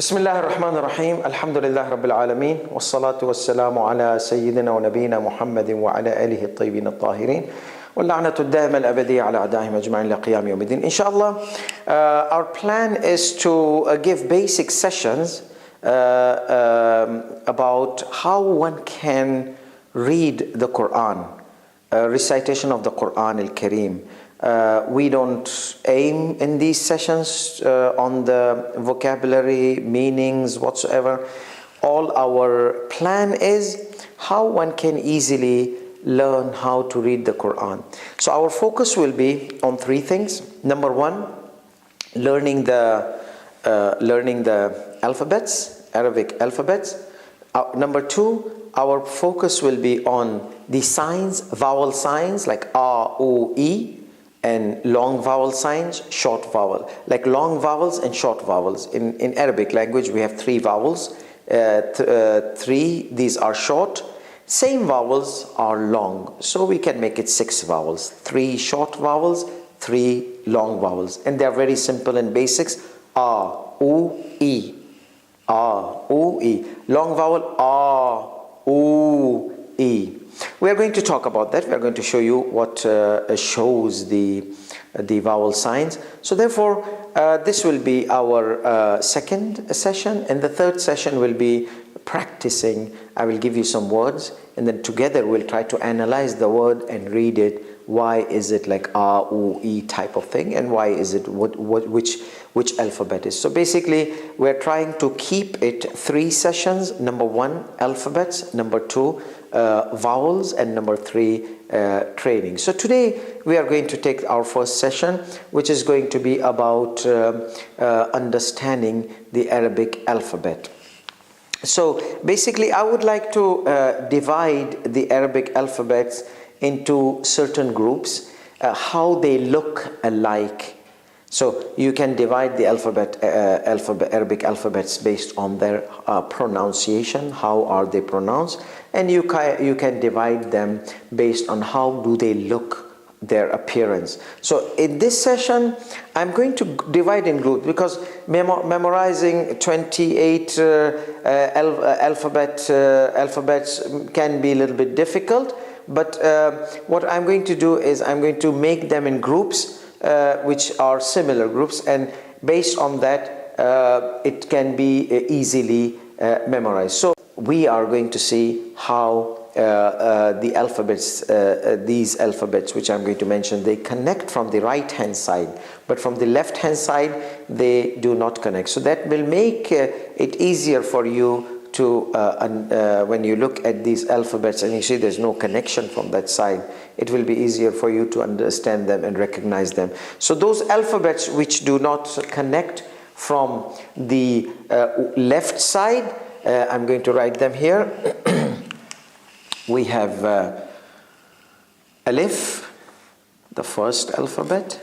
بسم الله الرحمن الرحيم الحمد لله رب العالمين والصلاة والسلام على سيدنا ونبينا محمد وعلى آله الطيبين الطاهرين واللعنة الدائمة الأبدية على أعدائهم أجمعين إلى قيام يوم الدين. Inshallah, our plan is to give basic sessions about how one can read the Quran, recitation of the Quran al-Kareem. We don't aim in these sessions on the vocabulary, meanings, whatsoever. All our plan is how one can easily learn how to read the Quran. So our focus will be on three things. Number one, learning the alphabets, Arabic alphabets. Number two, our focus will be on the signs, vowel signs like A, O, E, and long vowel signs, short vowel, like long vowels and short vowels. In Arabic language, we have three vowels. These are short. Same vowels are long. So we can make it 6 vowels. 3 short vowels, 3 long vowels. And they are very simple and basics. A, U, E. A, U, E. Long vowel, A, U, E. We are going to talk about that. We are going to show you what shows the vowel signs. So therefore, this will be our second session, and the third session will be practicing. I will give you some words, and then together we'll try to analyze the word and read it. Why is it like A, U, E type of thing, and why is it which alphabet is? So basically, we're trying to keep it 3 sessions. Number 1, alphabets. Number 2, vowels, and number 3, training. So today we are going to take our first session, which is going to be about understanding the Arabic alphabet. So basically, I would like to divide the Arabic alphabets into certain groups, how they look alike. So you can divide the Arabic alphabets based on their pronunciation, how are they pronounced, and you can divide them based on how do they look, their appearance. So in this session, I'm going to divide in groups because memorizing 28 alphabets can be a little bit difficult. But what I'm going to do is I'm going to make them in groups which are similar groups, and based on that it can be easily memorized. So we are going to see how the alphabets, these alphabets which I'm going to mention, they connect from the right hand side, but from the left hand side they do not connect. So that will make it easier for you to when you look at these alphabets and you see there's no connection from that side, it will be easier for you to understand them and recognize them. So those alphabets which do not connect from the left side, I'm going to write them here. We have Alif, the first alphabet,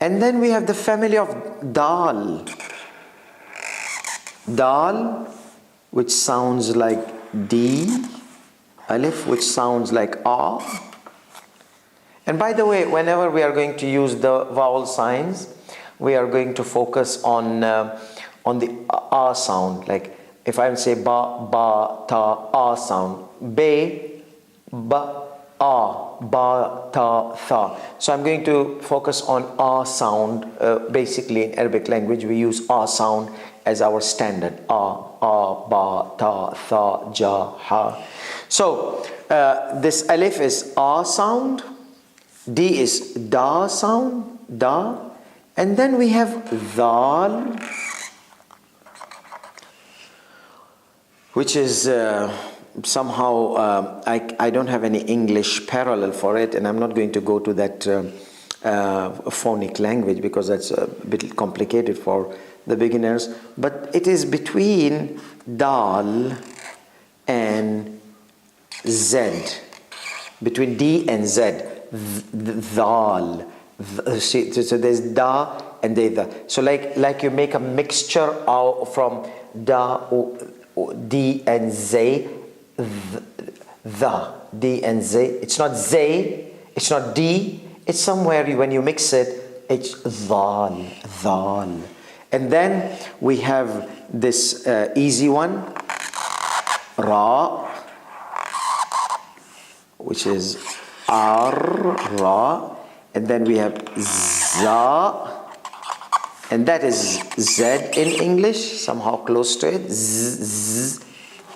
and then we have the family of Dal. Dal, which sounds like D, Alif, which sounds like A. And by the way, whenever we are going to use the vowel signs, we are going to focus on the A sound. Like if I say ba, ba, ta, A sound, be, ba, A, ba, ta, tha. So I'm going to focus on A sound. Basically in Arabic language, we use A sound as our standard. A, ba, ta, tha, ja, ha. So this Alif is A sound, D is Da sound, Da, and then we have Dal, which is somehow, I don't have any English parallel for it, and I'm not going to go to that phonic language because that's a bit complicated for the beginners, but it is between Dal and Z, between D and Z, Dal. So there's Da and Da. So like you make a mixture from Da, D and Z, the D and Z. It's not Z, it's not D, it's somewhere when you mix it, it's Dal. And then we have this easy one, Ra, which is R, Ra. And then we have Za, and that is Z in English, somehow close to it,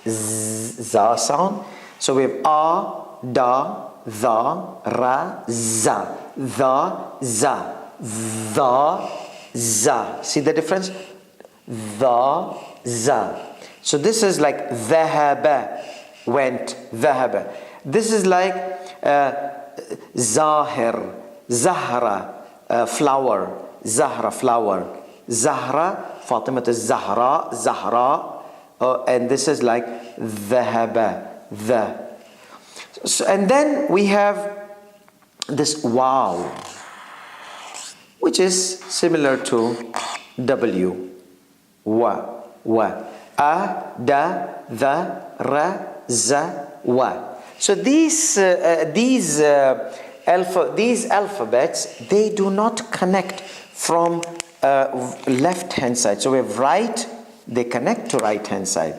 Za sound. So we have A, Da, Tha, Ra, Za, Tha, Za, Tha, Za. See the difference? Tha, Za. So this is like Dhahaba, went, Dhahaba. This is like Zahir, Zahra, flower, Zahra, flower, Zahra, Fatima is Zahra, Zahra, and this is like Dhahaba, the. So, and then we have this Wow, which is similar to W, Wa, Wa, A, Da, Tha, Ra, Za, Wa. So these alphabets, they do not connect from left hand side. So we have right, they connect to right hand side.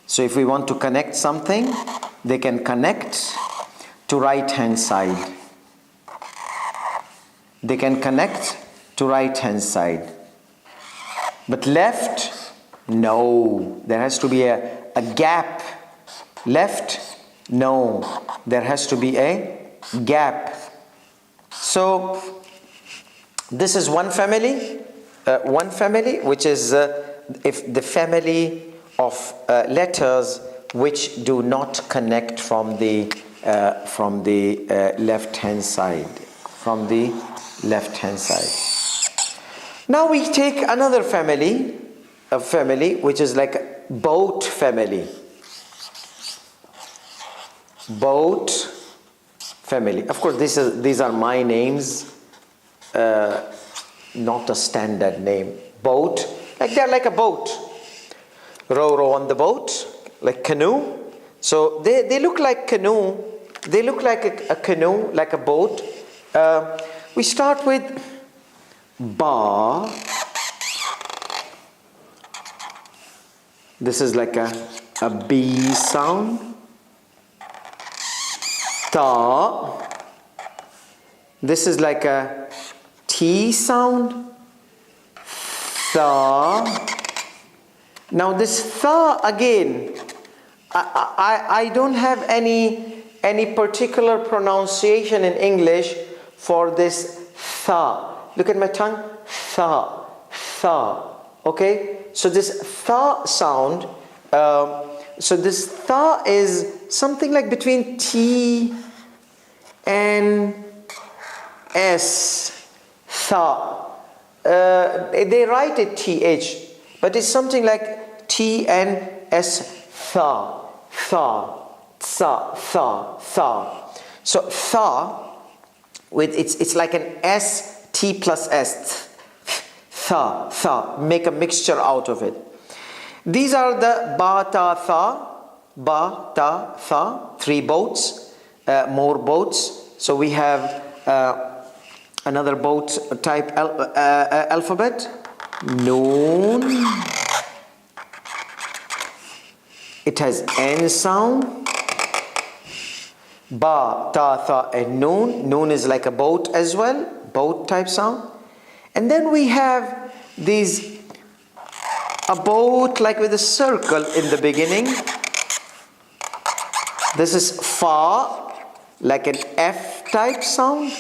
So if we want to connect something, they can connect to right hand side. They can connect to right hand side. But left, no. There has to be a gap. Left, no. There has to be a gap. So this is one family, which is if the family of letters which do not connect from the left hand side, Now we take another family, which is like boat family. Boat family. Of course, these are my names, not a standard name. Boat, like they're like a boat. Row on the boat, like canoe. So they look like canoe. They look like a canoe, like a boat. We start with Ba. This is like a B sound. Ta. This is like a T sound. Tha. Now this tha again, I don't have any particular pronunciation in English for this tha. Look at my tongue. Tha. Tha. Okay? So this tha sound, so this tha is something like between T and S. Tha. They write it TH, but it's something like T and S. Tha. Tha. Tha. Tha. Tha. So tha, with it's like an S, T plus S. Tha. Tha. Make a mixture out of it. These are the ba, ta, tha. Ba, ta, tha. 3 boats. More boats. So we have another boat type alphabet. Noon. It has N sound. Ba, ta, tha, and noon. Noon is like a boat as well. Boat type sound. And then we have a boat like with a circle in the beginning. This is fa, like an F type sound.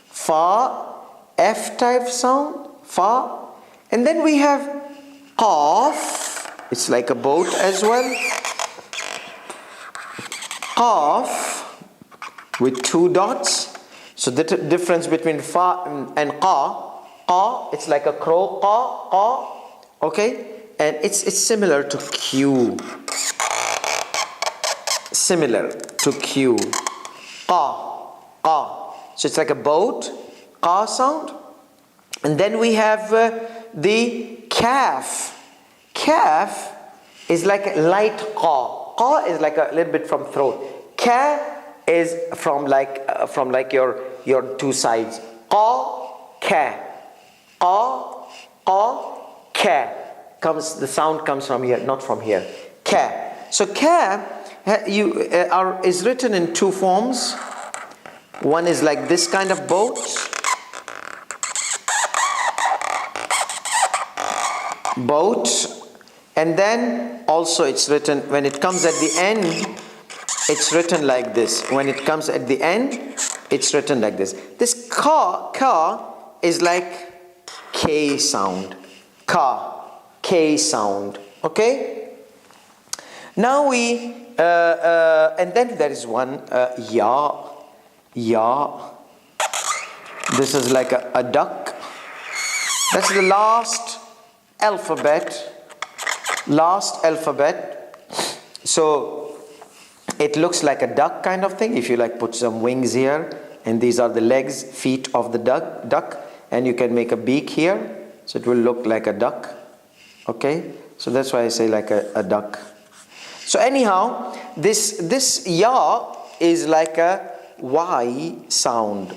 Fa, F type sound. Fa. And then we have qaf. It's like a boat as well. Qaf with 2 dots. So the difference between fa and qa. Qa, it's like a crow. Qa, qa. Okay? And it's similar to Q. Similar to Q. Qa, qa. So it's like a boat. Qa sound. And then we have the kaf. Kaf is like a light qa. Qa is like a little bit from throat. Ka is from like your 2 sides. Qa, ka. Qa, qa, Ka comes, the sound comes from here, not from here. Ka. So ka is written in two forms. One is like this kind of boat. And then also it's written, when it comes at the end, it's written like this. When it comes at the end, it's written like this. This ka is like K sound. K sound. Okay? Now and then there is one ya. This is like a duck. That's the last alphabet. So it looks like a duck kind of thing. If you like put some wings here, and these are the legs, feet of the duck, and you can make a beak here, so it will look like a duck. Okay, so that's why I say like a duck. So anyhow, this ya is like a Y sound.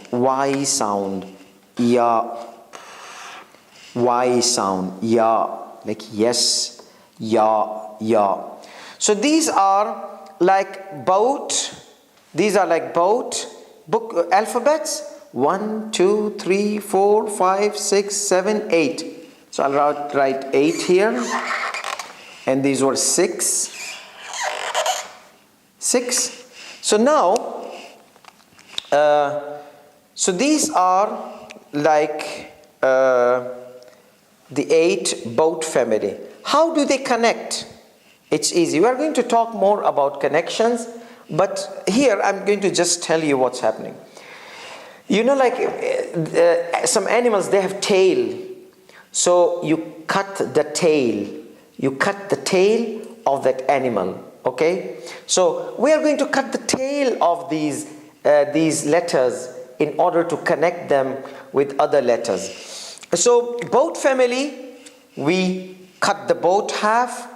Ya. Y sound. Ya. Like yes. Ya. So these are like boat. These are like boat book alphabets. 1, 2, 3, 4, 5, 6, 7, 8. So I'll write 8 here. And these were 6. So now, so these are like the 8 boat family. How do they connect? It's easy. We are going to talk more about connections, but here I'm going to just tell you what's happening. You know, like some animals, they have tail. So you cut the tail. You cut the tail of that animal. Okay? So we are going to cut the tail of these letters in order to connect them with other letters. So boat family, we cut the boat half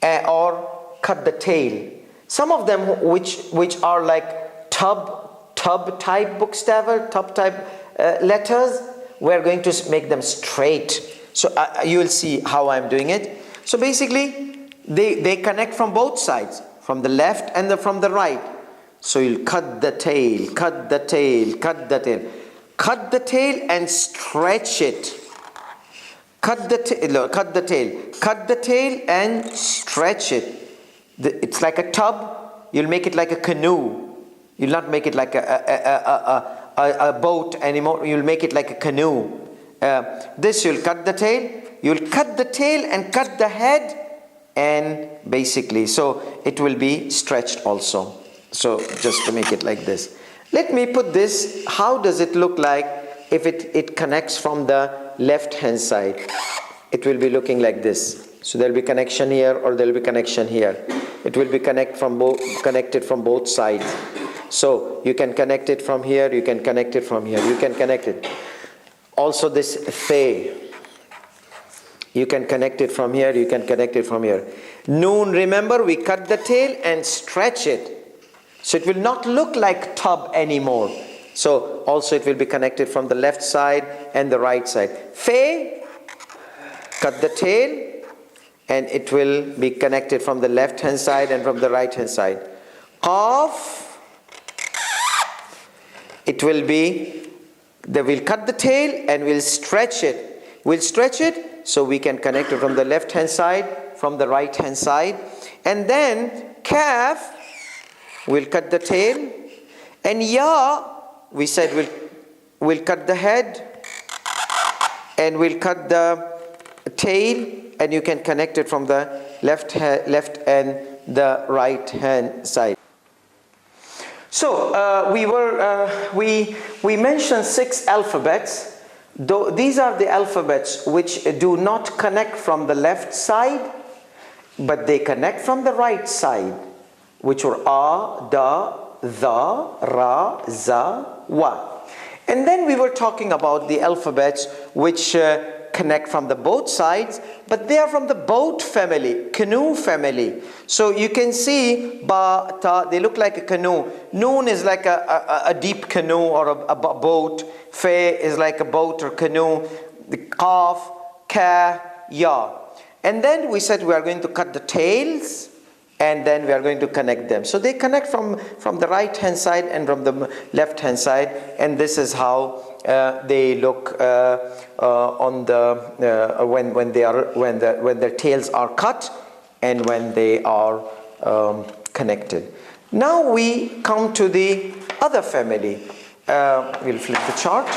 or cut the tail. Some of them which are like tub type bookstaver, tub type letters, we're going to make them straight. So you will see how I'm doing it. So basically they connect from both sides, from the left and from the right. So you'll cut the tail, cut the tail, cut the tail. Cut the tail and stretch it. Cut the tail and stretch it. It's like a tub. You'll make it like a canoe. You'll not make it like a boat anymore. You'll make it like a canoe. This you'll cut the tail. You'll cut the tail and cut the head, and basically, so it will be stretched also. So just to make it like this. Let me put this. How does it look like if it connects from the left hand side? It will be looking like this. So there will be connection here, or there will be connection here. It will be connected from both sides. So you can connect it from here, you can connect it from here, you can connect it. Also this the. You can connect it from here, you can connect it from here. Noon, remember, we cut the tail and stretch it. So it will not look like tub anymore. So also it will be connected from the left side and the right side. Fe, cut the tail, and it will be connected from the left hand side and from the right hand side. Qaf, it will be, we'll cut the tail and we'll stretch it. We'll stretch it so we can connect it from the left hand side, from the right hand side. And then Kaf, we'll cut the tail. And Ya, we said we'll cut the head and we'll cut the tail, and you can connect it from the left and the right hand side. So we mentioned 6 alphabets. Though these are the alphabets which do not connect from the left side, but they connect from the right side, which were A, Da, Dha, Ra, Za, Wa. And then we were talking about the alphabets which connect from the both sides, but they are from the boat family, canoe family. So you can see Ba, Ta, they look like a canoe. Noon is like a deep canoe or a boat. Fe is like a boat or canoe. The Qaf, Ka, ya. And then we said we are going to cut the tails, and then we are going to connect them. So they connect from the right hand side and from the left hand side, and this is how they look on the when their tails are cut and when they are connected. Now we come to the other family. We'll flip the chart.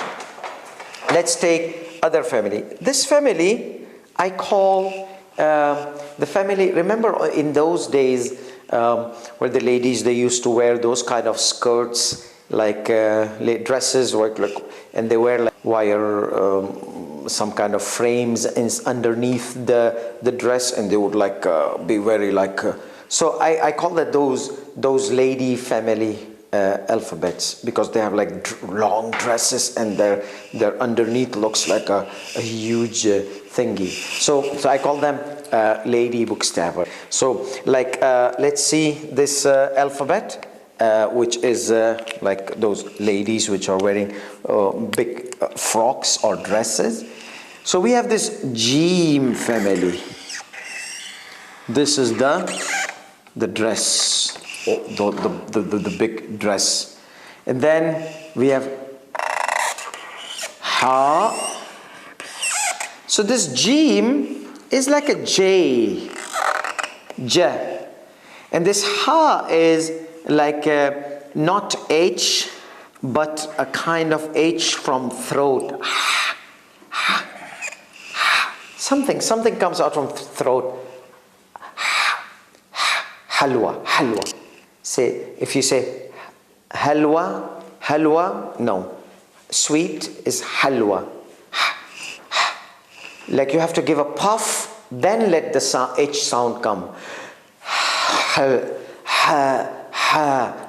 Let's take other family. This family I call the family. Remember in those days where the ladies, they used to wear those kind of skirts, like dresses, and they wear like wire, some kind of frames underneath the dress, and they would like be very like. So I call that those lady family alphabets, because they have like long dresses and their underneath looks like a huge thingy. So I call them lady bookstaver. So like let's see this alphabet, which is like those ladies which are wearing big frocks or dresses. So we have this Jim family. This is the dress, the big dress. And then we have Ha. So this Jim is like a J. And this Ha is like a, not H, but a kind of H from throat. Something comes out from throat. Halwa. Say, if you say halwa, no. Sweet is halwa. Like you have to give a puff, then let the H sound come.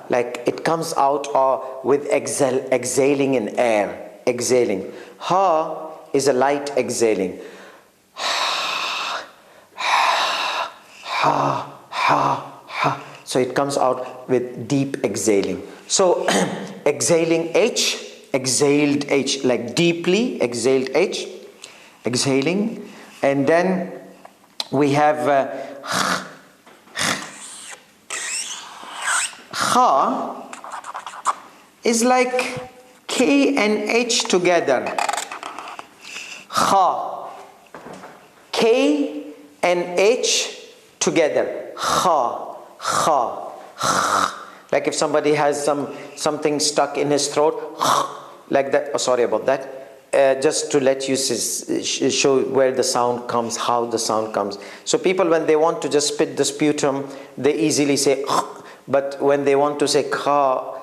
Like it comes out with exhaling in air. Exhaling. Ha is a light exhaling. So it comes out with deep exhaling. So exhaling H, exhaled H, like deeply exhaled H, exhaling. And then we have Ha is like K and H together. Ha. K and H together. Ha. Like if somebody has something stuck in his throat, like that. Oh, sorry about that. Just to let you show where the sound comes, how the sound comes. So people, when they want to just spit the sputum, they easily say, but when they want to say kha,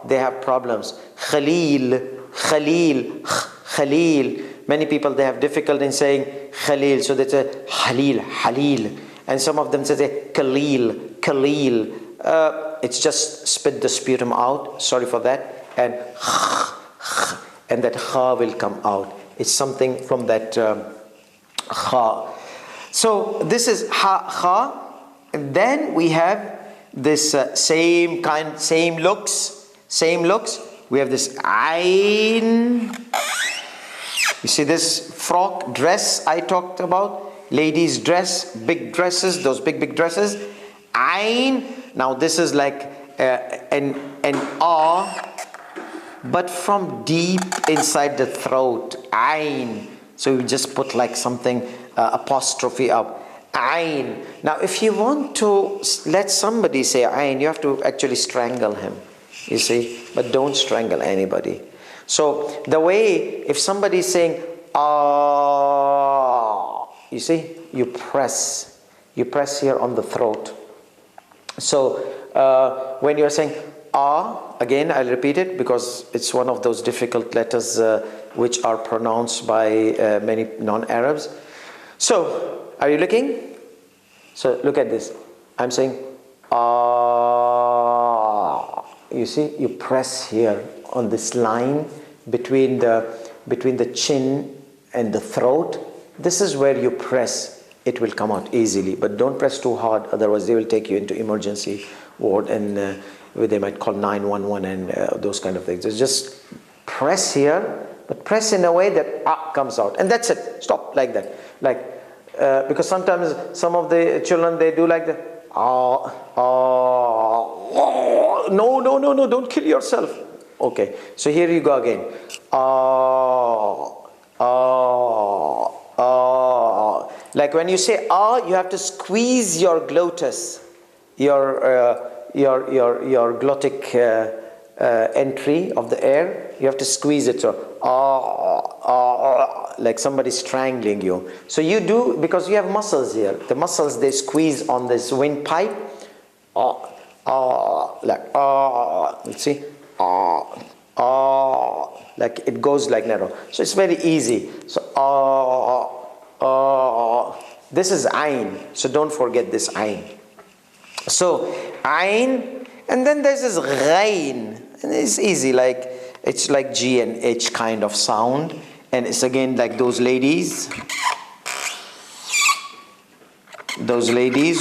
they have problems. Khalil. Many people, they have difficulty in saying Khalil, so they say Halil. And some of them say Khalil. It's just spit the sputum out. Sorry for that. And that ha will come out. It's something from that ha. So this is ha. And then we have this same looks. We have this ayn. You see this frock dress I talked about? Ladies dress, big dresses, those big dresses. Ayn. Now this is like an ah, but from deep inside the throat. Ayn. So you just put like something apostrophe up. Ayn. Now if you want to let somebody say ayn, you have to actually strangle him. You see, but don't strangle anybody. So the way, if somebody is saying ah, you see, you press here on the throat. So when you're saying ah, again I'll repeat it because it's one of those difficult letters which are pronounced by many non-Arabs. So are you looking? So look at this. I'm saying ah. You see, you press here on this line between the chin and the throat. This is where you press. It will come out easily, but don't press too hard, otherwise they will take you into emergency ward and they might call 911 and those kind of things. So just press here but press in a way that ah comes out, and that's it. Stop like that, because sometimes some of the children, they do like that. Ah, ah, no, no, no, no, don't kill yourself. Okay, so here you go again. Ah, ah, ah. Like when you say ah, you have to squeeze your glottis, your glottic entry of the air. You have to squeeze it. So like somebody strangling you. So you do, because you have muscles here. The muscles, they squeeze on this windpipe. Let's see. Like it goes like narrow. So it's very easy. So this is ayn. So don't forget this ayn. So ayn, and then there's this ghain, and it's easy, like it's like G and H kind of sound, and it's again like those ladies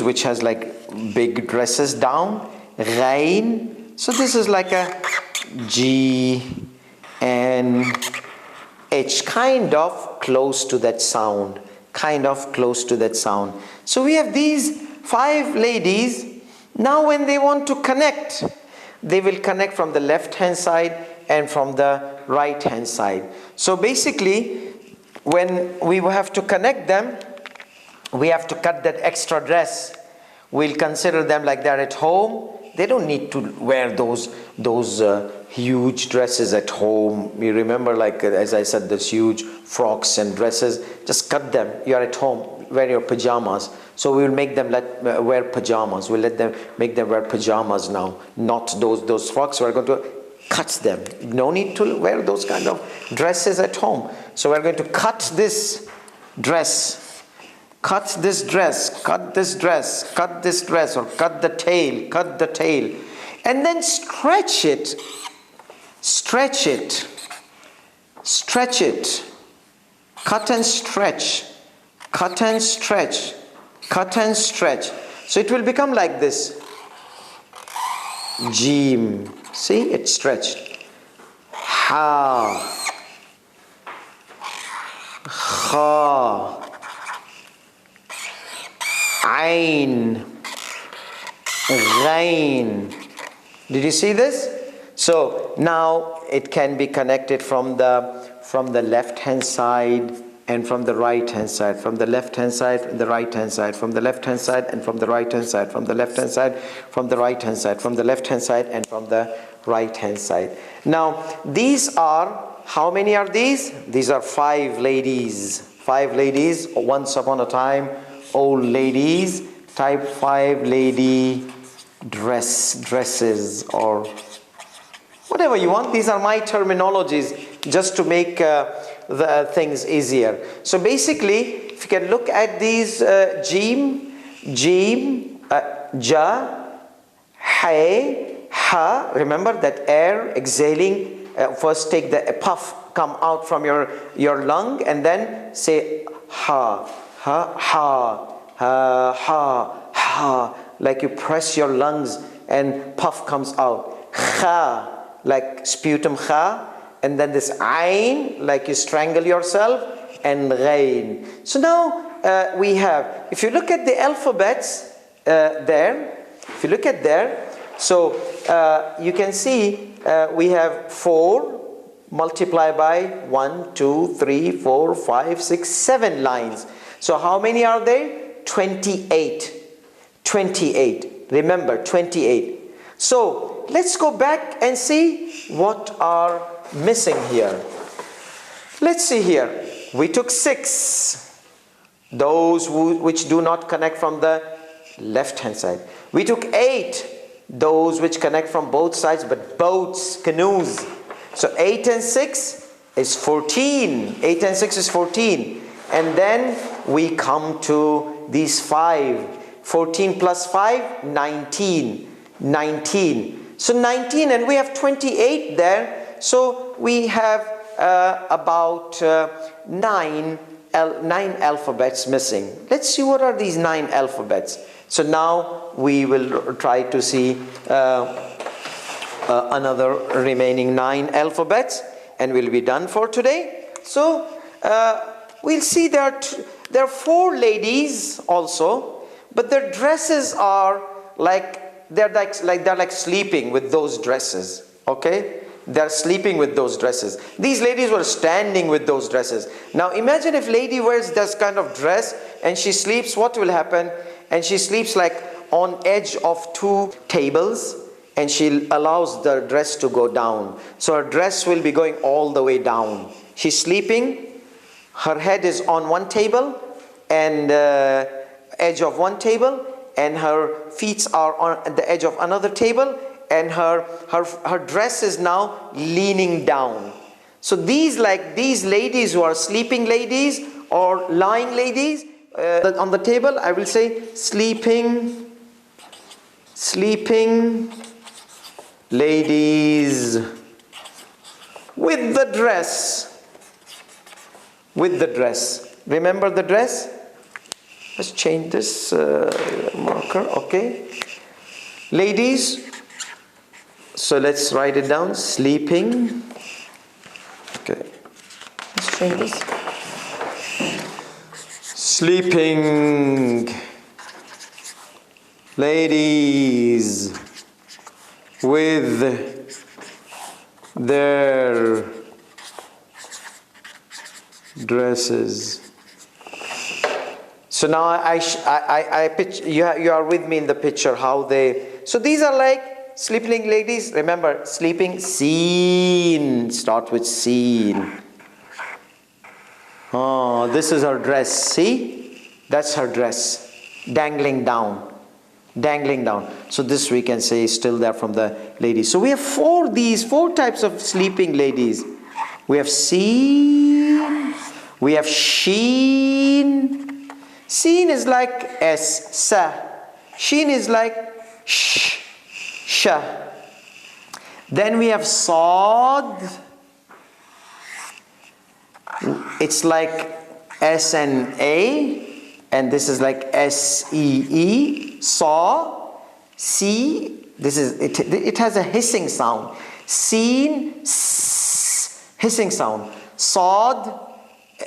which has like big dresses down, ghain. So this is like a G and H, kind of close to that sound, So we have these 5 ladies. Now when they want to connect, they will connect from the left hand side and from the right hand side. So basically, when we have to connect them, we have to cut that extra dress. We'll consider them like they're at home. They don't need to wear those huge dresses at home. You remember, like as I said, those huge frocks and dresses. Just cut them. You're at home. Wear your pajamas. So we will make them wear pajamas. We'll make them wear pajamas now, not those frocks. We're going to cut them. No need to wear those kind of dresses at home. So we're going to cut this dress. Cut this dress, cut this dress, cut this dress, or cut the tail, and then stretch it, cut and stretch, cut and stretch, cut and stretch. So it will become like this. Jim, see, it's stretched. Ha, kha, Ain, Ghain. Did you see this? So now it can be connected from the left hand side and from the right hand side, from the left hand side and the right hand side, from the left hand side and from the right hand side, from the left hand side, from the right hand side, from the left hand side and from the right hand side. Now these are, how many are these? These are 5 ladies. 5 ladies, once upon a time, old ladies, type 5 lady dresses, or whatever you want. These are my terminologies just to make the things easier. So basically, if you can look at these, Jim, Ja, Hay, Ha. Remember that air exhaling. First take the puff, come out from your lung, and then say Ha. Ha, ha, ha, ha, ha, like you press your lungs and puff comes out. Kha, like sputum kha, and then this ayn, like you strangle yourself, and ghain. So now we have, if you look at the alphabets so you can see we have 4 multiplied by 1, 2, 3, 4, 5, 6, 7 lines. So how many are there? 28. 28. Remember, 28. So let's go back and see what are missing here. Let's see here. We took 6. Those which do not connect from the left hand side. We took 8. Those which connect from both sides, but boats, canoes. So 8 and 6 is 14. 8 and 6 is 14. And then we come to these 5. 14 plus 5, 19. 19. So 19, and we have 28 there. So we have about 9 alphabets missing. Let's see what are these 9 alphabets. So now we will try to see another remaining 9 alphabets. and we'll be done for today. So we'll see there are 4 ladies also, but their dresses are they're like sleeping with those dresses. Okay, they're sleeping with those dresses. These ladies were standing with those dresses. Now imagine if lady wears this kind of dress and she sleeps, what will happen? And she sleeps like on edge of 2 tables, and she allows the dress to go down. So her dress will be going all the way down. She's sleeping, her head is on one table and edge of one table, and her feet are on the edge of another table, and her dress is now leaning down. So these ladies who are sleeping ladies or lying ladies, on the table I will say sleeping ladies with the dress. Remember the dress? Let's change this marker. Okay, ladies. So let's write it down. Sleeping. Okay, let's change this. Sleeping ladies with their dresses. So now I picture, you are with me in the picture how they. So these are like sleeping ladies. Remember, sleeping, seen, start with seen. Oh, this is her dress. See, that's her dress, dangling down. So this we can say is still there from the ladies. So we have 4 types of sleeping ladies. We have seen, we have sheen. Seen is like s, sa. Sheen is like sh, sha. Then we have sod. It's like S and A, and this is like S-E-E, saw, see, this is, it has a hissing sound. Seen, hissing sound. Sawed,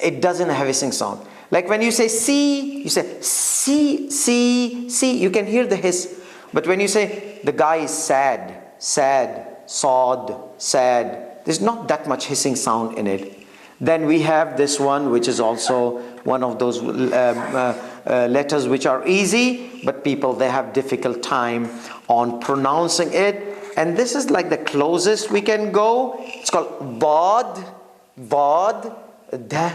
it doesn't have hissing sound. Like when you say see, you say see, you can hear the hiss. But when you say the guy is sad, sawed, sad, there's not that much hissing sound in it. Then we have this one, which is also one of those letters which are easy, but people, they have difficult time on pronouncing it. And this is like the closest we can go. It's called bod, bod, da,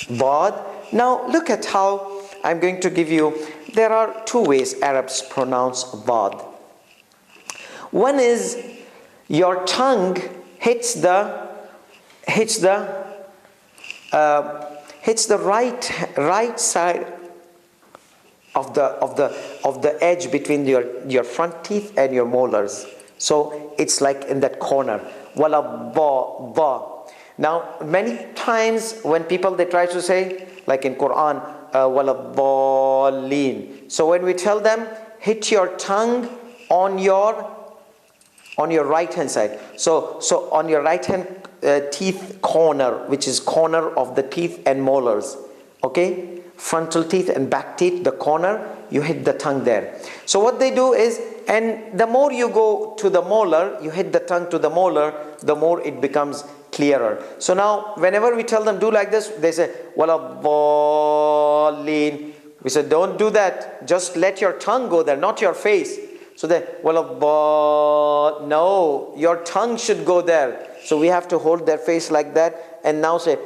bod. Now look at how I'm going to give you, there are 2 ways Arabs pronounce bod. One is your tongue hits the right side of the edge between your front teeth and your molars. So it's like in that corner. Wala ba. Now many times when people they try to say, like in Quran, wala balleen. So when we tell them hit your tongue on your right hand side. So on your right hand teeth corner, which is corner of the teeth and molars. Okay, frontal teeth and back teeth, the corner, you hit the tongue there. So what they do is, and the more you go to the molar, you hit the tongue to the molar, the more it becomes clearer. So now whenever we tell them do like this, they say wala balleen. We say don't do that, just let your tongue go there, not your face. So they no, your tongue should go there. So we have to hold their face like that and now say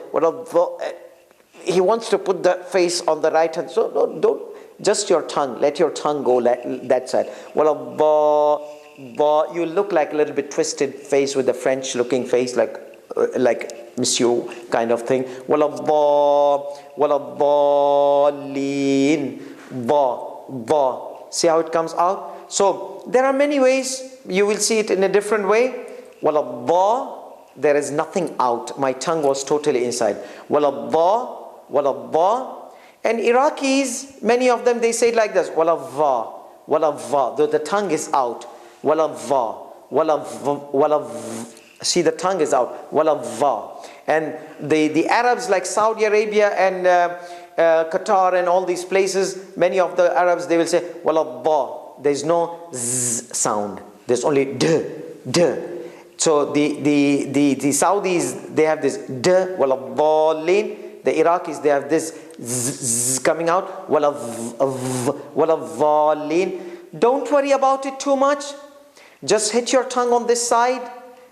he wants to put the face on the right hand. So no, don't, just your tongue, let your tongue go that side. You look like a little bit twisted face with a French looking face, like monsieur kind of thing. See how it comes out? So there are many ways. You will see it in a different way. There is nothing out. My tongue was totally inside. And Iraqis, many of them, they say it like this. The tongue is out. See, the tongue is out. Waladha. And the Arabs like Saudi Arabia and Qatar and all these places, many of the Arabs, they will say waladha. There's no z sound. There's only d, d. So the Saudis, they have this d, waladhalin. The Iraqis, they have this z coming out, waladhalin. Don't worry about it too much. Just hit your tongue on this side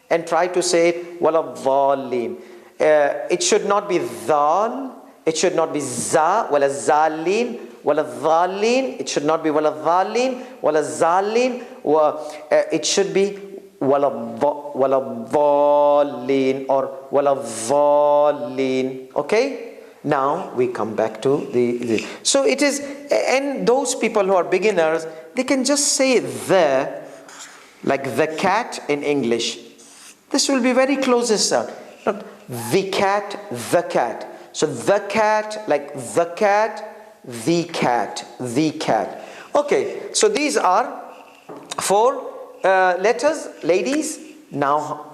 and try to say it, waladhalin. It should not be dhal. It should not be za, walazalin, waladhalin. It should not be waladhalin, walazalin. It should be waladhalin or waladhalin. Okay? Now we come back to the. So it is, and those people who are beginners, they can just say the, like the cat in English. This will be very closest sound. Not the cat, the cat. So the cat, like the cat, the cat, the cat. Okay, so these are 4 letters, ladies. Now,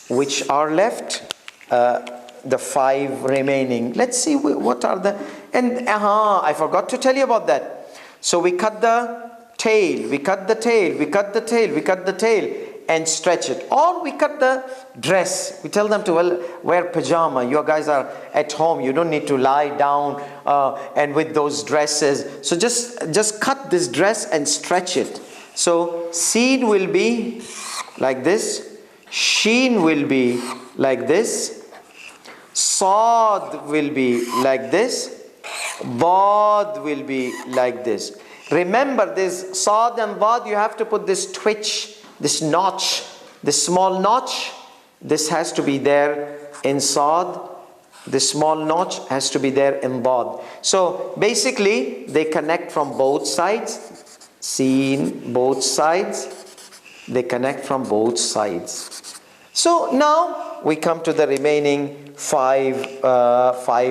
which are left? The 5 remaining. Let's see what are the, and I forgot to tell you about that. So we cut the tail, we cut the tail, we cut the tail, we cut the tail and stretch it. Or we cut the dress. We tell them to, well, wear pajama. You guys are at home. You don't need to lie down and with those dresses. So just cut this dress and stretch it. So Seen will be like this. Sheen will be like this. Saad will be like this. Dad will be like this. Remember, this Saad and Dad, you have to put this twitch, this notch, this small notch. This has to be there in Saad. This small notch has to be there in Dad. So basically, they connect from both sides. Seen, both sides. They connect from both sides. So now we come to the remaining 5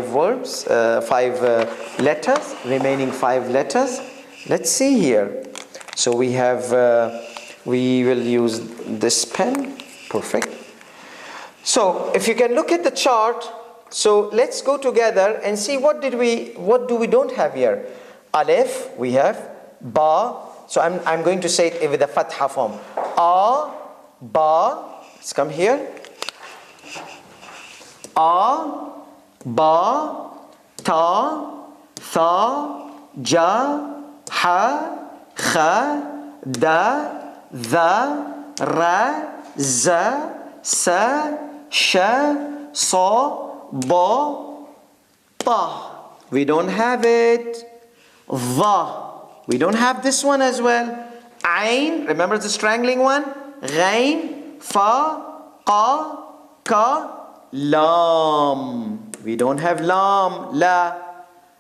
verbs, 5 letters, remaining 5 letters. Let's see here. So we have, we will use this pen. Perfect. So if you can look at the chart, so let's go together and see what do we don't have here. Alif, we have. Ba. So I'm going to say it with a fatha form. A, ba. Let's come here. A, ba, ta, tha, ja, ha, kha, da, dha, ra, za, sa, sha, sa, ba, ta. We don't have it. Dha. We don't have this one as well. Ain, remember the strangling one? Ghain, fa, qa, ka, lam. We don't have lam. La.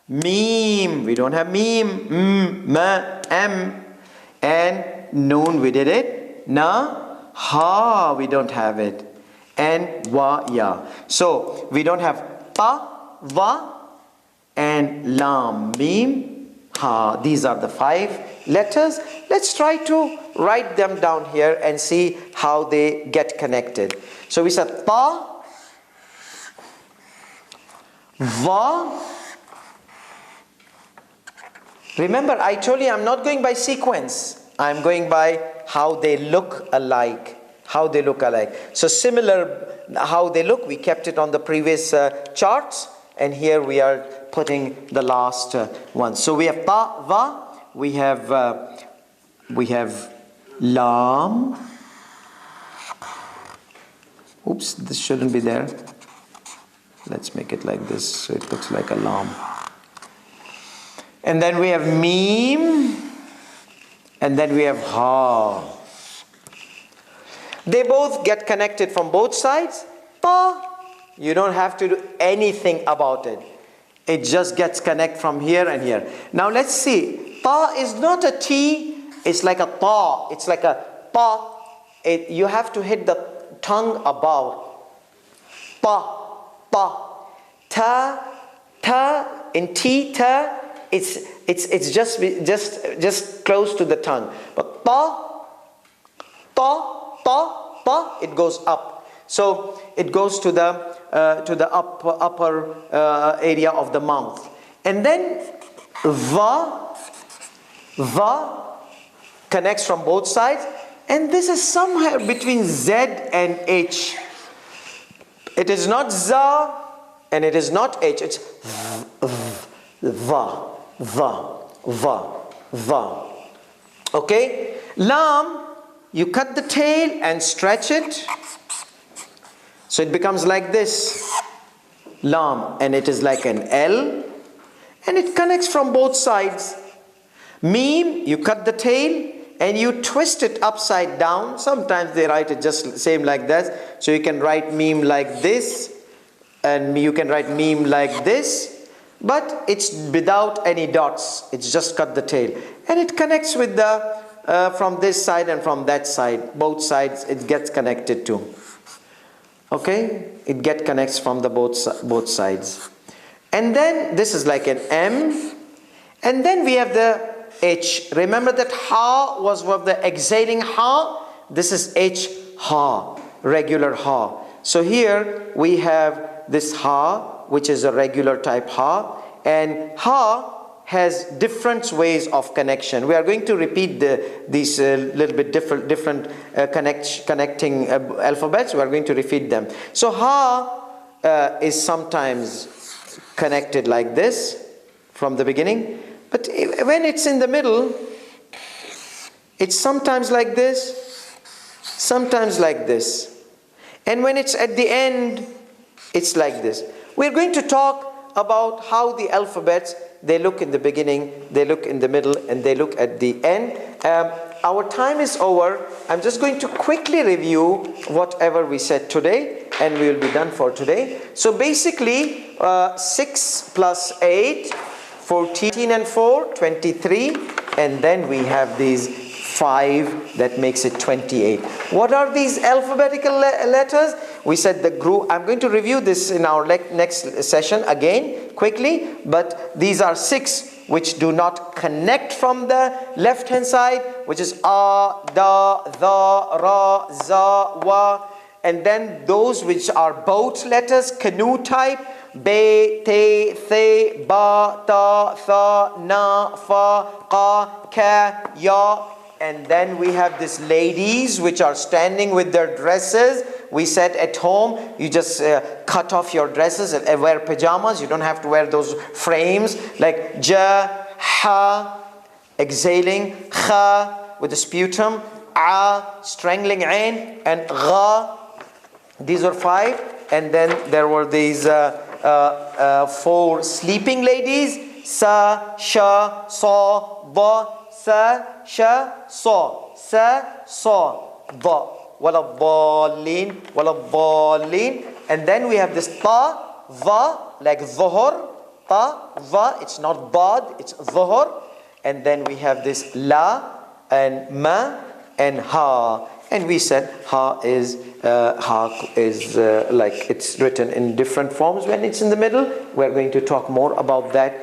Mim. We don't have mim. Ma, am. And noon, we did it. Na, ha. We don't have it. And wa, ya. So we don't have ta, va, and lam. Mim, ha. These are the 5 letters. Let's try to write them down here and see how they get connected. So we said ta, va. Remember, I told you I'm not going by sequence. I'm going by how they look alike. How they look alike. So similar how they look, we kept it on the previous charts. And here we are putting the last one. So we have ta, va. We have lam. Oops, this shouldn't be there. Let's make it like this so it looks like a lam. And then we have mim. And then we have ha. They both get connected from both sides. Ta. You don't have to do anything about it. It just gets connected from here and here. Now let's see. Ta is not a T. It's like a ta. It's like a ta. You have to hit the tongue above. Ta. Ta. Ta. Ta. In T, ta. It's just close to the tongue. But ta. Ta. Ta. Ta. It goes up. So it goes to the upper area of the mouth. And then the connects from both sides, and this is somewhere between Z and H. It is not za and it is not H. It's the. Okay? Lam, you cut the tail and stretch it. So it becomes like this. Lam, and it is like an L. And it connects from both sides. Meme, you cut the tail and you twist it upside down. Sometimes they write it just same like that. So you can write meme like this, and you can write meme like this, but it's without any dots. It's just cut the tail, and it connects with the from this side and from that side. Both sides it gets connected to. Okay, it connects from the both sides, and then this is like an M, and then we have the H. Remember that ha was of the exhaling ha. This is H, ha, regular ha. So here we have this ha, which is a regular type ha, and ha has different ways of connection. We are going to repeat these little bit different connecting alphabets. We are going to repeat them. So ha is sometimes connected like this from the beginning. But when it's in the middle, it's sometimes like this, sometimes like this. And when it's at the end, it's like this. We're going to talk about how the alphabets, they look in the beginning, they look in the middle, and they look at the end. Our time is over. I'm just going to quickly review whatever we said today, and we will be done for today. So basically, 6 plus 8, 14 and 4, 23, and then we have these 5 that makes it 28. What are these alphabetical letters? We said the group. I'm going to review this in our next session again quickly, but these are 6 which do not connect from the left hand side, which is a, da, the, ra, za, wa, and then those which are both letters, canoe type, be, te, the, ba, ta, tha, na, fa, ka, ka, ya. And then we have these ladies which are standing with their dresses. We said at home, you just cut off your dresses and wear pajamas. You don't have to wear those frames like ja, ha, exhaling, kha, with the sputum, a, strangling ain, and gha. These are 5. And then there were these 4 sleeping ladies. Sa, sha, sa, ba, sa, sha, sa, da. Wala dhalin. And then we have this ta, va, like dhuhr. Ta, va, it's not bad, it's dhuhr. And then we have this la, and ma, and ha. And we said ha is like it's written in different forms when it's in the middle. We're going to talk more about that.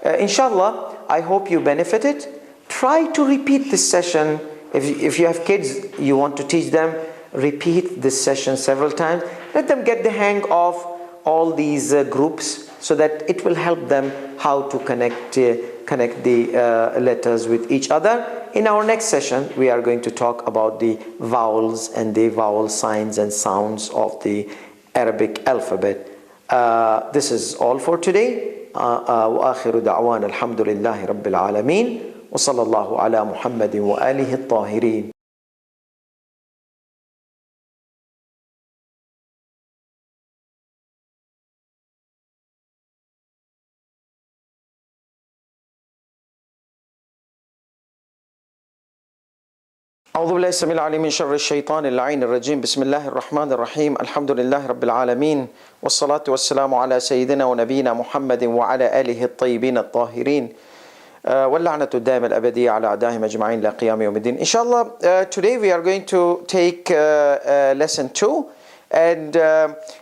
Inshallah, I hope you benefited. Try to repeat this session. If you have kids, you want to teach them, repeat this session several times. Let them get the hang of all these groups so that it will help them how to connect the letters with each other. In our next session, we are going to talk about the vowels and the vowel signs and sounds of the Arabic alphabet. This is all for today. وآخر دعوانا الحمد لله رب العالمين وصلى الله على محمد وآله الطاهرين. أعوذ بالله السميع العليم من شر الشيطان اللعين الرجيم. بسم الله الرحمن الرحيم. الحمد لله رب العالمين والصلاة والسلام على سيدنا ونبينا محمد وعلى آله الطيبين الطاهرين واللعنة الدائمة الأبدية على أعدائهم أجمعين إلى قيام يوم الدين. Inshallah, today we are going to take lesson 2. And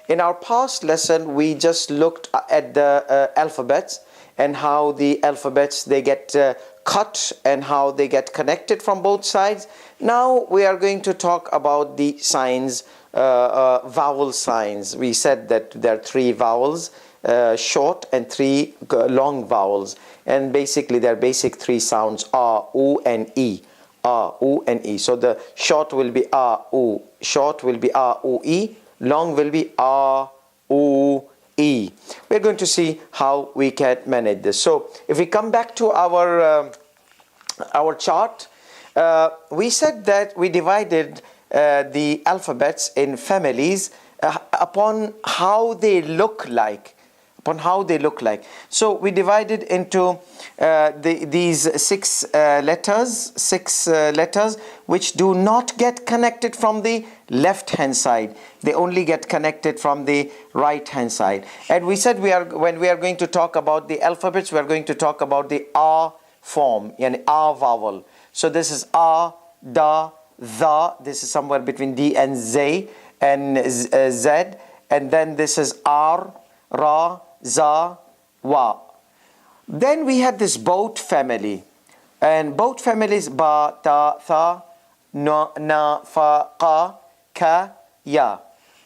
in our past lesson, we just looked at the alphabets and how the alphabets, they get cut and how they get connected from both sides. Now we are going to talk about the signs, vowel signs. We said that there are 3 vowels, short, and 3 long vowels. And basically their basic 3 sounds are U and E. A, U, and E. So the short will be A, U. Short will be A, U, E. Long will be A, U, E. We're going to see how we can manage this. So if we come back to our chart, we said that we divided the alphabets in families upon how they look like. So we divided into these 6 letters which do not get connected from the left hand side. They only get connected from the right hand side. And we said when we are going to talk about the alphabets, we are going to talk about the A form, yani A vowel. So this is A, Da, Tha. This is somewhere between D and Z and Z. And then this is R, Ra, Za, Wa. Then we had this both family. And both families, Ba, Ta, Tha, Na, Fa, Qa, Ka, Ya.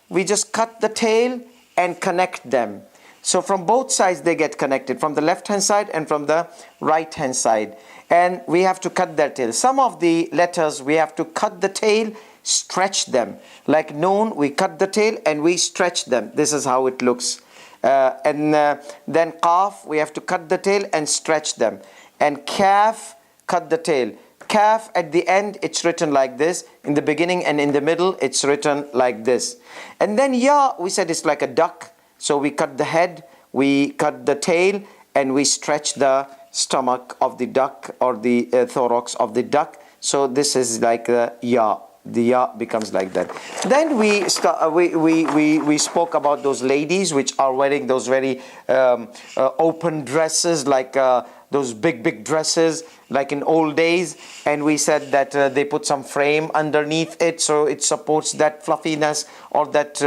We just cut the tail and connect them. So from both sides they get connected, from the left hand side and from the right hand side. And we have to cut their tail. Some of the letters we have to cut the tail, stretch them. Like Noon, we cut the tail and we stretch them. This is how it looks. Then Qaf, we have to cut the tail and stretch them. And Kaf, cut the tail. Kaf, at the end, it's written like this. In the beginning and in the middle, it's written like this. And then Ya, we said it's like a duck. So we cut the head, we cut the tail, and we stretch the stomach of the duck or the thorax of the duck. So this is like the Ya. The Ya becomes like that. Then we spoke about those ladies which are wearing those very open dresses, like those big dresses like in old days, and we said that they put some frame underneath it so it supports that fluffiness or that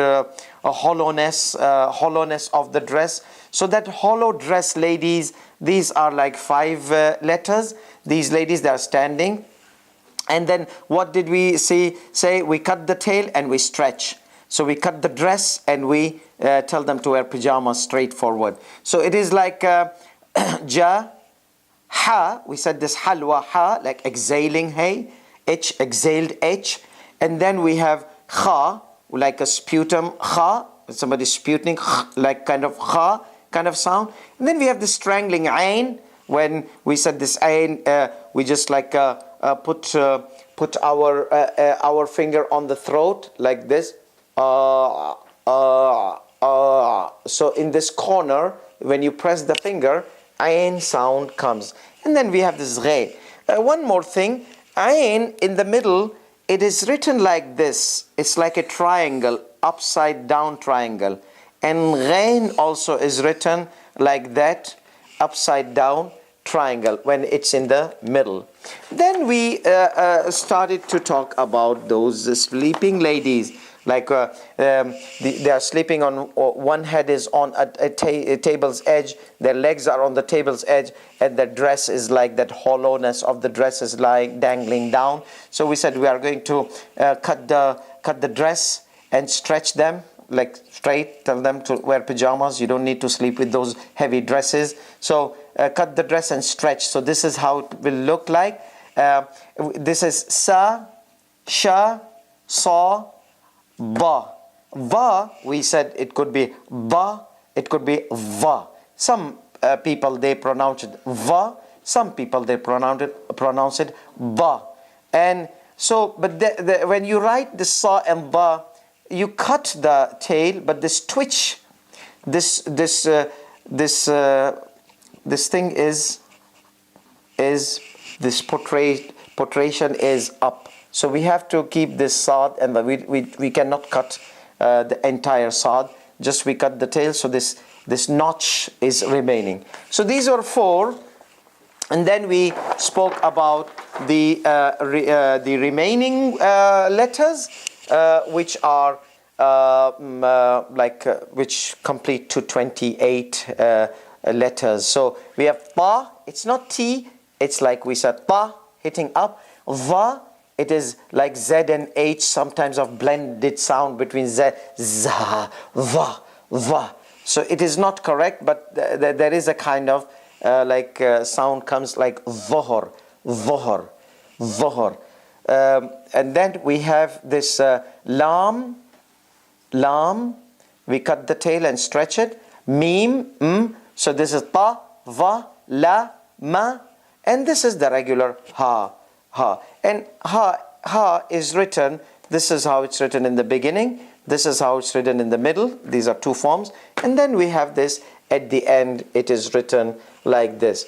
hollowness of the dress. So that hollow dress ladies, these are like 5 letters. These ladies, they are standing. And then what did we say? We cut the tail and we stretch. So we cut the dress and we tell them to wear pajamas straight forward. So it is like Ja, Ha, we said this halwa Ha, like exhaling Hey, H, exhaled H. And then we have Kha, like a sputum Kha, somebody sputing, like kind of Kha, kind of sound. And then we have the strangling Ain. When we said this Ain, we just like put our finger on the throat like this. So in this corner, when you press the finger, Ain sound comes. And then we have this Ghay. One more thing, Ain in the middle, it is written like this. It's like a triangle, upside down triangle. And Ghain also is written like that, upside down triangle when it's in the middle. Then we started to talk about those sleeping ladies, like they are sleeping on one head is on a table's edge, their legs are on the table's edge, and the dress is like that hollowness of the dress is lying dangling down. So we said we are going to cut the dress and stretch them like straight, tell them to wear pajamas. You don't need to sleep with those heavy dresses. So cut the dress and stretch. So this is how it will look like. This is Sa, Sha, Sa, Ba. Va, we said it could be Ba, it could be Va. Some people, they pronounce it Va. Some people, they pronounce it Ba. And so, but when you write the Sa and Ba, you cut the tail, but this twitch, this thing is this portration is up. So we have to keep this Sad, and we cannot cut the entire Sad. Just we cut the tail, so this notch is remaining. So these are 4, and then we spoke about the remaining letters, which are which complete to 28 letters. So we have Pa. It's not T. it's like we said, ta, hitting up. Va, it is like Z and H, sometimes of blended sound between Z, za, va, va. So it is not correct, but there is a kind of sound comes like vohor, vohor, vohor. And then we have this lam, lam. We cut the tail and stretch it. Mim, so this is ta, va, la, ma, and this is the regular ha, ha. And ha is written, this is how it's written in the beginning, this is how it's written in the middle, these are two forms, and then we have this at the end, it is written like this.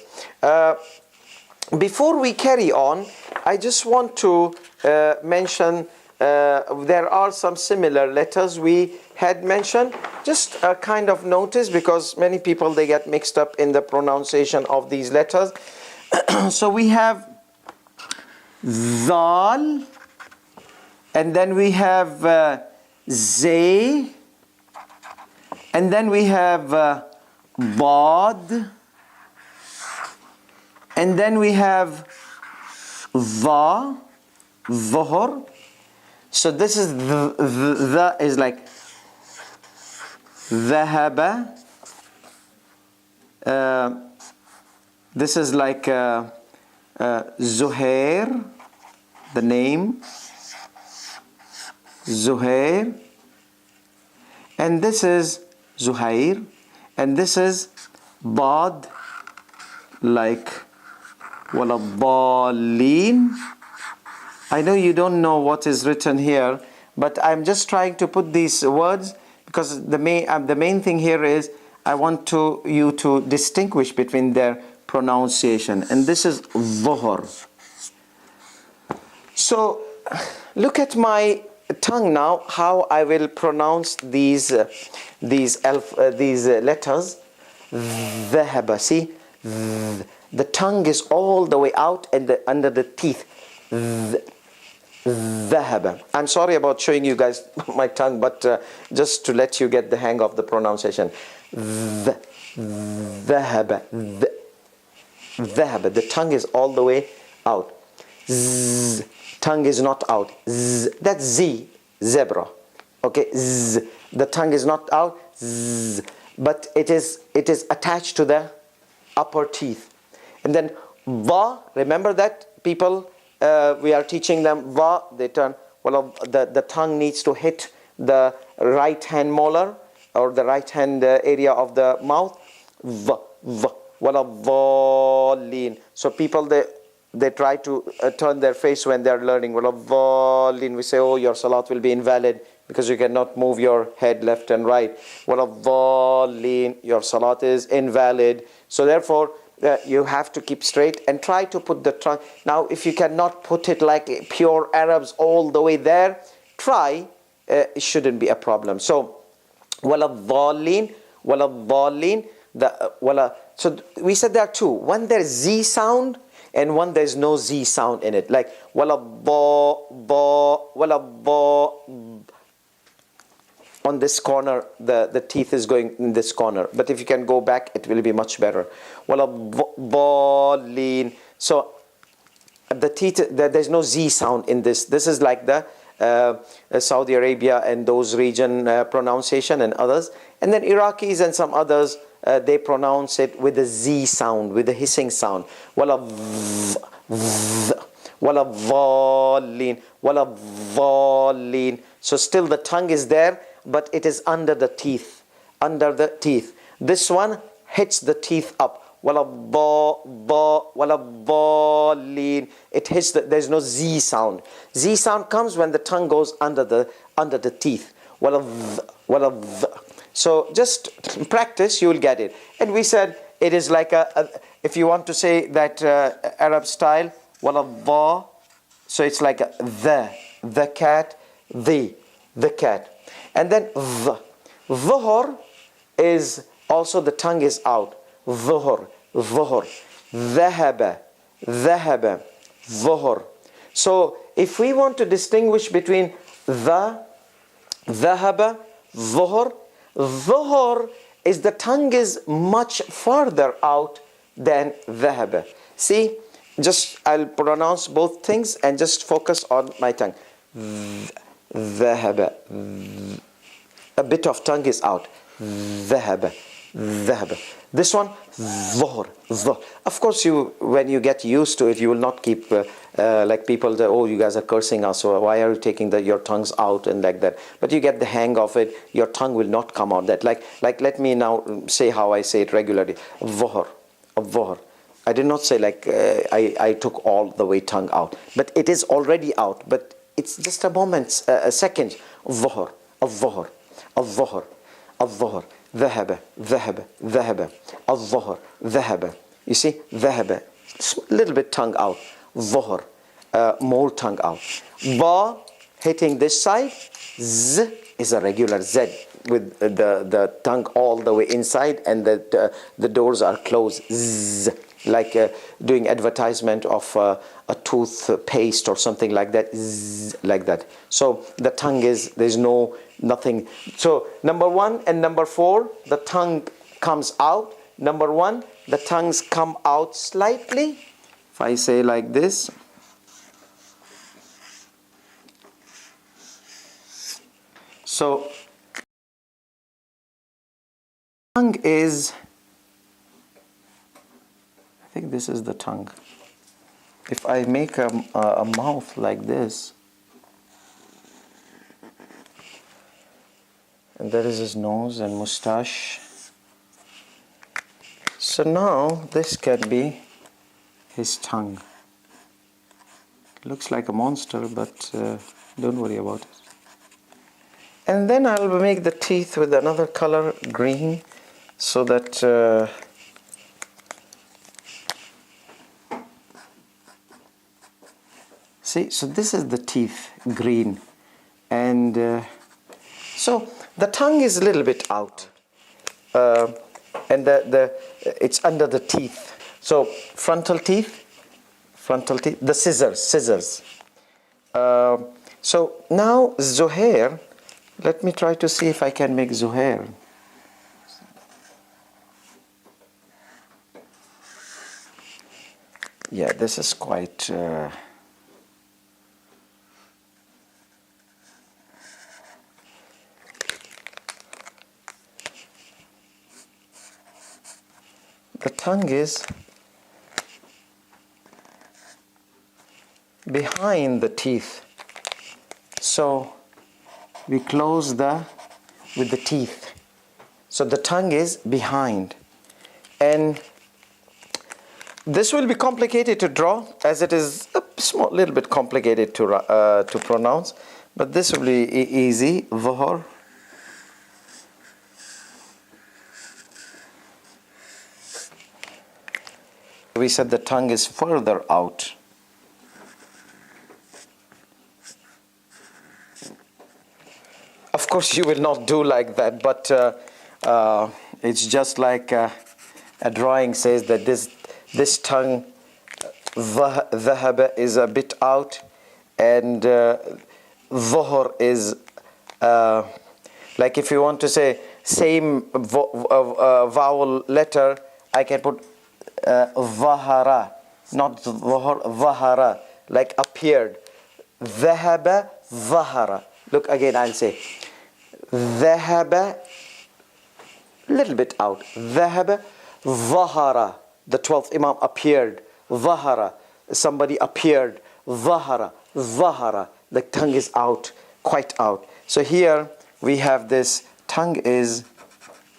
Before we carry on, I just want to mention there are some similar letters we had mentioned. Just a kind of notice, because many people, they get mixed up in the pronunciation of these letters. So we have zal, and then we have zay, and then we have bad, and then we have va, vohor. So this is the is like dhahaba. This is like Zuhair, the name Zuhair, and this is Zuhair, and this is Bad, like Waladdallin. I know you don't know what is written here, but I'm just trying to put these words, because the main thing here is I want you to distinguish between their pronunciation, and this is Dhuhr. So look at my tongue now, how I will pronounce these letters. Dhahaba. See, the tongue is all the way out and under the teeth. Dhahaba. I'm sorry about showing you guys my tongue, but just to let you get the hang of the pronunciation. Dhahaba. Dhahaba. The tongue is all the way out. Z. Tongue is not out. Z. That's Z. Zebra. Okay. Z. The tongue is not out. Z. But it is attached to the upper teeth. And then va. Remember that, people. We are teaching them va. They turn. Well, the tongue needs to hit the right hand molar or the right hand area of the mouth. Va. Va. Waladdallin. So people, they try to turn their face when they are learning. Waladdallin. We say, oh, your salat will be invalid because you cannot move your head left and right. Waladdallin. Your salat is invalid. So therefore, you have to keep straight and try to put the tongue. Now, if you cannot put it like pure Arabs all the way there, try. It shouldn't be a problem. So, waladdallin, waladdallin. So we said there are two. One, there's Z sound, and one, there's no Z sound in it. Like walabba. On this corner, the teeth is going in this corner. But if you can go back, it will be much better. Waladdallin. So the teeth, there's no Z sound in this. This is like the Saudi Arabia and those region pronunciation and others. And then Iraqis and some others, they pronounce it with a Z sound, with a hissing sound. Waladdallin. Waladdallin. So still the tongue is there, but it is under the teeth. Under the teeth. This one hits the teeth up. Waladdallin. It hits there's no Z sound. Z sound comes when the tongue goes under the teeth. So just practice, you will get it. And we said it is like if you want to say that Arab style, waladda, so it's like the cat, the cat. And then dhuhr is also the tongue is out. Dhuhr, dhahaba, dhuhr. So if we want to distinguish between dhahaba, dhuhr is the tongue is much farther out than dhahaba. See, just I'll pronounce both things and just focus on my tongue. ذهب. A bit of tongue is out. ذهب. ذهب. This one, ظهر. Of course, when you get used to it, you will not keep like people that, oh, you guys are cursing us, so why are you taking your tongues out and like that? But you get the hang of it. Your tongue will not come out. That like let me now say how I say it regularly. ظهر. ظهر. I did not say like I took all the way tongue out, but it is already out. But it's just a moment, a second. ظهر. الظهر. الظهر. الظهر. ذهب. ذهب. ذهب. الظهر. ذهب. You see, ذهب. A little bit tongue out. ظهر. More tongue out. Ba hitting this side. Z is a regular Z with the tongue all the way inside, and the doors are closed. Z. Like doing advertisement of a toothpaste or something like that. Zzz, like that. So the tongue is, there's nothing. So number 1 and number 4, the tongue comes out. Number 1, the tongues come out slightly. If I say like this. So tongue is, I think this is the tongue. If I make a mouth like this, and there is his nose and mustache. So now this can be his tongue. Looks like a monster, but don't worry about it. And then I'll make the teeth with another color, green, so that see, so this is the teeth, green, and so the tongue is a little bit out, and it's under the teeth. So frontal teeth, the scissors. So now Zuhair, let me try to see if I can make Zuhair. Yeah, this is quite. The tongue is behind the teeth, so we close with the teeth. So the tongue is behind, and this will be complicated to draw, as it is a little bit complicated to pronounce, but this will be easy. ظهر. We said the tongue is further out. Of course, you will not do like that, but it's just like a drawing says that this tongue, ذهب, is a bit out, and ظهر is like if you want to say same vowel letter, I can put ظهر, not ظهر, ظهر, like appeared. ذهب ظهر. Look again, I'll say ذهب, little bit out. ذهب ظهر. The 12th Imam appeared. ظهر. Somebody appeared. ظهر. ظهر. The tongue is out, quite out. So here we have this tongue is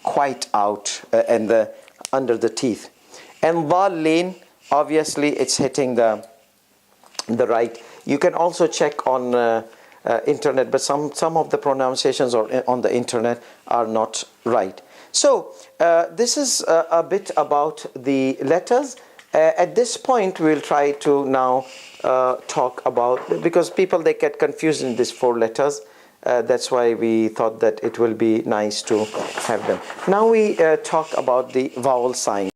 quite out and under the teeth. And ضالين, obviously it's hitting the right. You can also check on internet, but some of the pronunciations on the internet are not right. So this is a bit about the letters. At this point, we'll try to now talk about, because people, they get confused in these 4 letters. That's why we thought that it will be nice to have them. Now we talk about the vowel sign.